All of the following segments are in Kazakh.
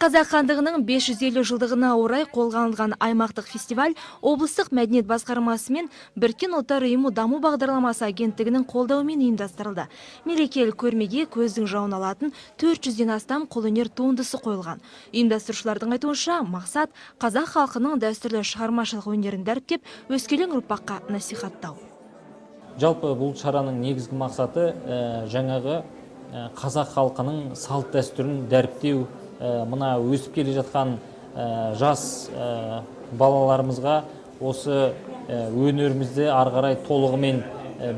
Қазақ хандығының 550 жылдығына орай қолға алынған аймақтық фестиваль облыстық мәдениет басқармасы мен Біріккен ұлттар ұйымы даму бағдарламасы агенттігінің қолдауымен ұйымдастырылды. Мерекелік көрмеге көздің жауын алатын 400-ден астам қолөнер туындысы қойылған. Ұйымдастырушылардың айтуынша, мақсат қазақ халқының дәстүрлі шығармашылық өнерін дәріптеп, өскелең ұрпаққа насихаттау. Жалпы бұл шараның негізгі мақсаты жаңағы қазақ халқының салт дәстүрін дәріптеу, мына өсіп келе жатқан жас балаларымызға осы өнерімізді ары қарай толығымен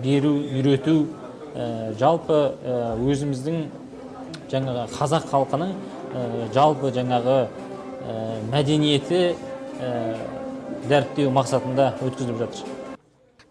беру, үйрету, жалпы өзіміздің жаңағы қазақ халқының жалпы жаңағы мәдениеті дәріптеу мақсатында өткізіліп жатыр.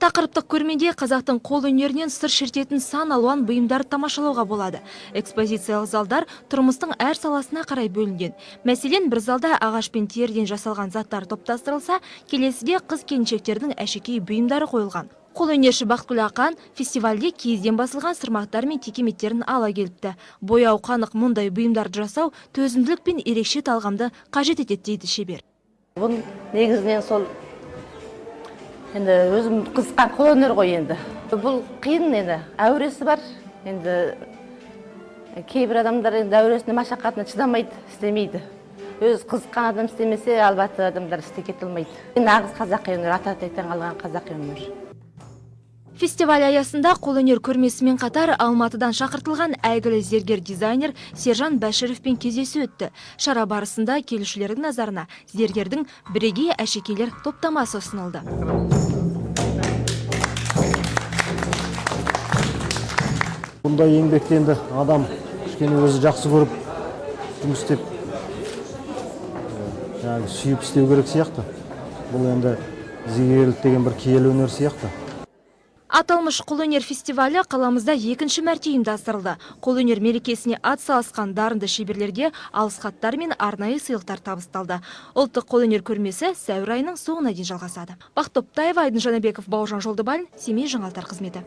Тақырыптық көрмеде қазақтың қол өнерінен сыр шертетін сан алуан бұйымдарды тамашалауға болады. Экспозициялық залдар тұрмыстың әр саласына қарай бөлінген. Мәселен, бір залда ағаш пен теріден жасалған заттар топтастырылса, келесіде қыз-келіншектердің әшекей бұйымдары қойылған. Қолөнерші Бақытгүл Ақан фестивальде киізден басылған сырмақтар мен текеметтерін ала келіпті. Бояу қанық мұндай бұйымдарды жасау төзімділік пен ерекше талғамды қажет етеді дейді шебер. Бұл негізінен сол енді өзім қызыққан қолөнер ғой енді. Бұл қиын енді, әуресі бар. Енді кейбір адамдар енді әуресіне машақатына шыдамайды, істемейді. Өз қызыққан адам істемесе, албатты адамдар істей кете алмайды. Нағыз қазақи өнер, ата-атадан қалған қазақи өнер. Фестиваль аясында қолөнер көрмесімен қатар Алматыдан шақыртылған әйгілі зергер-дизайнер Сержан Бәшіровпен кездесу өтті. Шара барысында келушілердің назарына зергердің бірегей әшекейлер топтамасы ұсынылды. Бұндай еңбекті енді адам кішкене өзі жақсы көріп жұмыс істеп, сүйіп істеу керек сияқты. Бұл енді зергерлік деген бір киелі өнер сияқты. Аталмыш қолөнер фестивалі қаламызда екінші мәрте ұйымдастырылды. Қолөнер мерекесіне атсалысқан дарынды шеберлерге алғыс хаттар мен арнайы сыйлықтар табысталды. Ұлттық қолөнер көрмесі сәуір айының соңына дейін жалғасады. Бақтоптаева, Айдын Жанабеков, Бауыржан Жолдыбалин, Семей жаңалықтар қызметі.